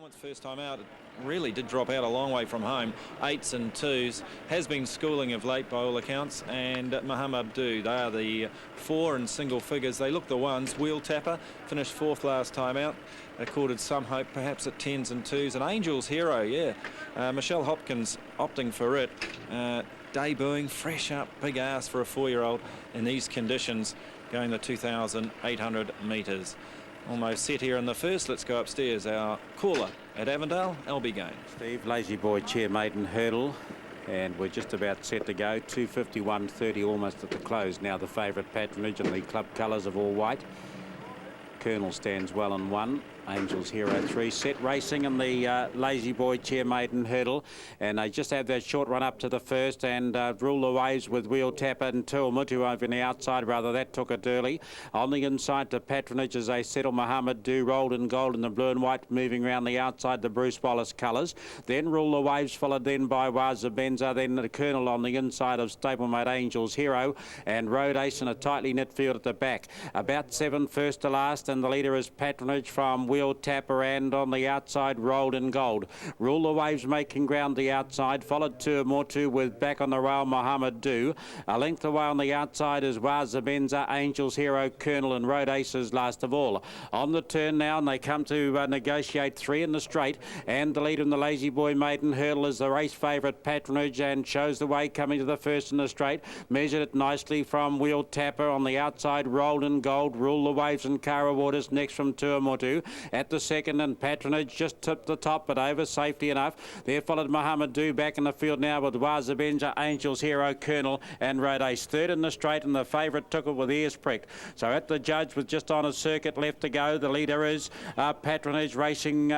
Points first time out. It really did drop out a long way from home. 8s and 2s. Has been schooling of late by all accounts. And Muhammad Abdu, they are the 4 and single figures. They look the ones. Wheel Tapper finished 4th last time out. Accorded some hope perhaps at 10s and 2s. And Angel's Hero, yeah. Michelle Hopkins opting for it. Debuting fresh up, big ass for a 4-year-old in these conditions, going the 2,800 metres. Almost set here in the first. Let's go upstairs. Our caller at Avondale, LB Game. Steve, Lazy Boy Chair Maiden Hurdle, and we're just about set to go. 2:51.30 almost at the close. Now the favourite Patronage in the club colours of all white. Colonel stands well in 1. Angel's Hero 3, set racing in the Lazy Boy Chair Maiden Hurdle, and they just have that short run up to the first and rule the waves with Wheel Tapper and Tuamutu over on the outside. Rather, that took it early. On the inside to Patronage as they settle. Muhammad Do rolled in gold in the blue and white, moving around the outside the Bruce Wallace colours. Then Rule the Waves, followed then by Waza Benza, then the Colonel on the inside of stablemate Angel's Hero, and Road Ace in a tightly knit field at the back. About 7 first to last, and the leader is Patronage from Wheel Tapper, and on the outside rolled in gold. Rule the Waves making ground the outside, followed Tuamutu with back on the rail Muhammad Do. A length away on the outside is Waza Benza, Angel's Hero, Colonel, and Road Aces last of all. On the turn now, and they come to negotiate 3 in the straight, and the leader in the Lazy Boy Maiden Hurdle is the race favourite Patronage, and shows the way coming to the first in the straight. Measured it nicely from Wheel Tapper. On the outside rolled in gold, Rule the Waves and Cara Waters next from Tuamutu. At the second, and Patronage just tipped the top, but over safety enough. There followed Muhammad Do back in the field now with Waza Benja, Angel's Hero, Colonel, and Road Ace. Third in the straight, and the favourite took it with ears pricked. So at the judge with just on a circuit left to go, the leader is Patronage racing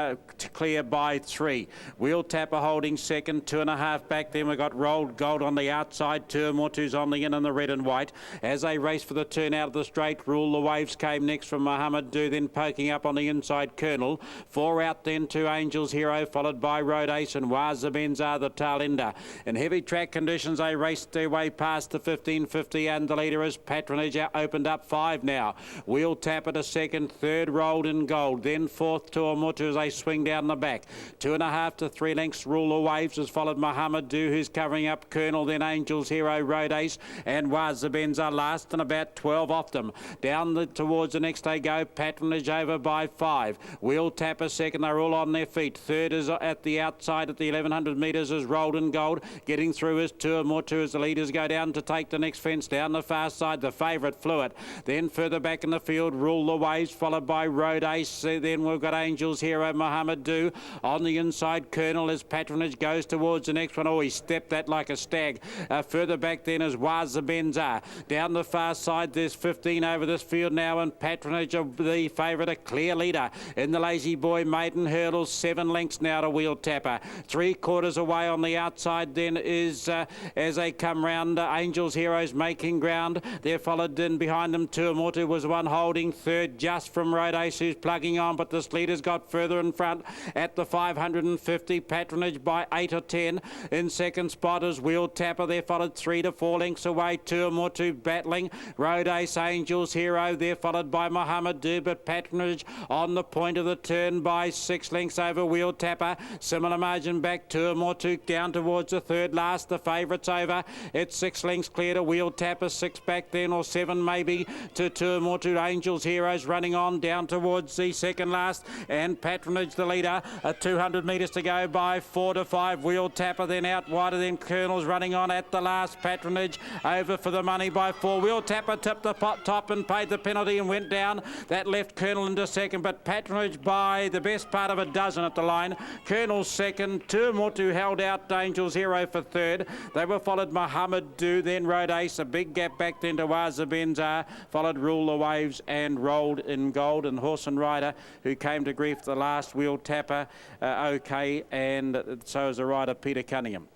clear by 3. Wheel Tapper holding second, 2.5 back. Then we got Rolled Gold on the outside. Tuamutu's on the in the red and white. As they race for the turn out of the straight, Rule the Waves came next from Muhammad Do, then poking up on the inside Colonel. 4 out then to Angel's Hero, followed by Road Ace and Waza Benza, the tail ender. In heavy track conditions, they raced their way past the 15.50, and the leader is Patronage, opened up 5 now. Wheel Tapper to second, third rolled in gold, then fourth Tuamutu as they swing down the back. 2.5 to 3 lengths, Rule the Waves has followed Muhammad Do, who's covering up Colonel, then Angel's Hero, Road Ace, and Waza Benza last, and about 12 off them. Down towards the next they go, Patronage over by 5. Wheel Tapper second, they're all on their feet. Third is at the outside at the 1100 metres is Rolled in Gold. Getting through is Tuamutu as the leaders go down to take the next fence. Down the far side, the favourite Fluid. Then further back in the field, Rule the Waves, followed by Road Ace. Then we've got Angel's Hero, Muhammad Do. On the inside, Colonel as Patronage goes towards the next one. Oh, he stepped that like a stag. Further back then is Waza Benza. Down the far side, there's 15 over this field now, and Patronage of the favourite, a clear leader. In the Lazy Boy Maiden Hurdle, 7 lengths now to Wheel Tapper. 3/4 away on the outside then is, as they come round, Angel's Heroes making ground. They're followed in behind them. Tuamutu was one holding third just from Road Ace, who's plugging on, but this leader's got further in front at the 550. Patronage by 8 or 10. In second spot is Wheel Tapper. They're followed 3 to 4 lengths away. Tuamutu battling. Road Ace, Angel's Hero. They're followed by Muhammad Do, but Patronage on the point of the turn by 6 lengths over Wheel Tapper. Similar margin back, Tuamutu down towards the third last. The favourites over. It's 6 lengths clear to Wheel Tapper. 6 back then, or 7 maybe to Tuamutu. Angel's Heroes running on down towards the second last, and Patronage the leader. 200 metres to go by 4 to 5. Wheel Tapper then out wider, then Colonel's running on at the last. Patronage over for the money by 4. Wheel Tapper tipped the top and paid the penalty and went down. That left Colonel into second, but Patronage by the best part of a dozen at the line. Colonel second. Tuamutu held out Angel's Hero for third. They were followed Muhammad Do, then Road Ace. A big gap back then to Waza Benza. Followed Rule the Waves and Rolled in Gold, and Horse and Rider, who came to grief the last. Wheel Tapper okay, and so is the rider Peter Cunningham.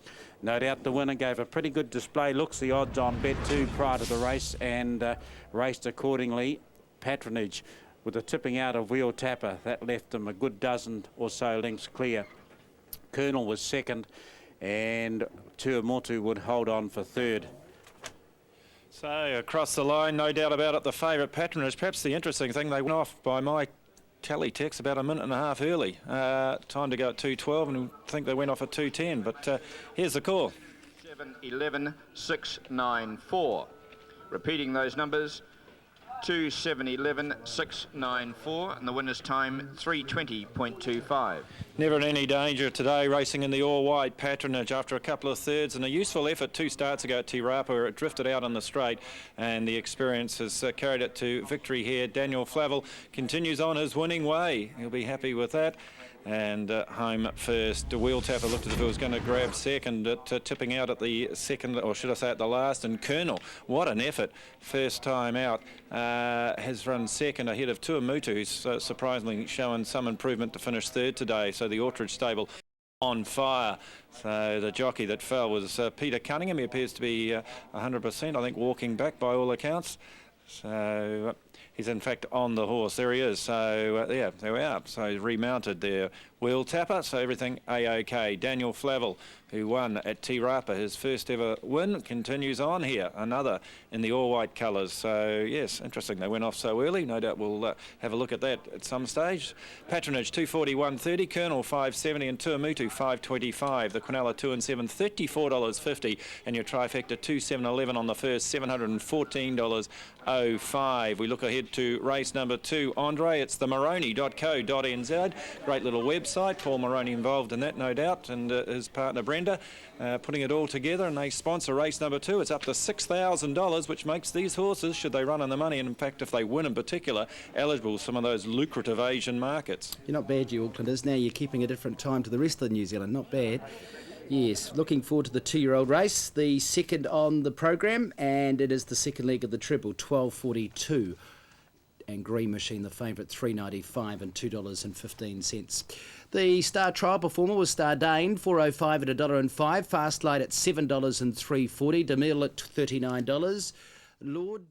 No doubt the winner gave a pretty good display. Looks the odds on bet too prior to the race, and raced accordingly. Patronage with the tipping out of Wheel Tapper, that left them a good dozen or so lengths clear. Colonel was second, and Tuamutu would hold on for third. So across the line, no doubt about it, the favourite Patronage. Perhaps the interesting thing, they went off by my tally text about a minute and a half early. Time to go at 2:12, and I think they went off at 2:10. But here's the call. 2711694. Repeating those numbers, 2711694, and the winner's time 3:20.25. Never in any danger today, racing in the all-white Patronage after a couple of thirds and a useful effort 2 starts ago at Te Rapa, where it drifted out on the straight, and the experience has carried it to victory here. Daniel Flavell continues on his winning way. He'll be happy with that. And home first. The wheel tapper looked as if it was going to grab second, tipping out at the second, or should I say at the last. And Colonel, what an effort. First time out, has run second ahead of Tuamutu, who's surprisingly shown some improvement to finish third today. So the Orchard stable on fire. So the jockey that fell was Peter Cunningham. He appears to be 100%, I think, walking back by all accounts. So he's in fact on the horse. There he is. So yeah, there we are. So he's remounted there. Wheel tapper, so everything A-OK. Daniel Flavell, who won at Te Rapa, his first ever win, continues on here. Another in the all-white colours. So yes, interesting. They went off so early. No doubt we'll have a look at that at some stage. Patronage 241.30, Colonel 570, and Tuamutu 525. The Quinella 2 and 7, $34.50, and your trifecta 2711 on the first, $714.05. We look ahead to race number 2, Andre. It's the Moroni.co.nz. Great little website. Paul Moroni involved in that, no doubt, and his partner Brenda putting it all together, and they sponsor race number 2. It's up to $6,000, which makes these horses, should they run on the money, and in fact if they win in particular, eligible for some of those lucrative Asian markets. You're not bad, you Aucklanders. Now you're keeping a different time to the rest of New Zealand. Not bad. Yes, looking forward to the 2-year-old race, the second on the program, and it is the second leg of the treble, 12.42. And Green Machine, the favourite, $3.95 and $2.15. The star trial performer was Star Dane, $4.05 at $1.05. Fast Light at $7 and $3.40. DeMille at $39. Lord...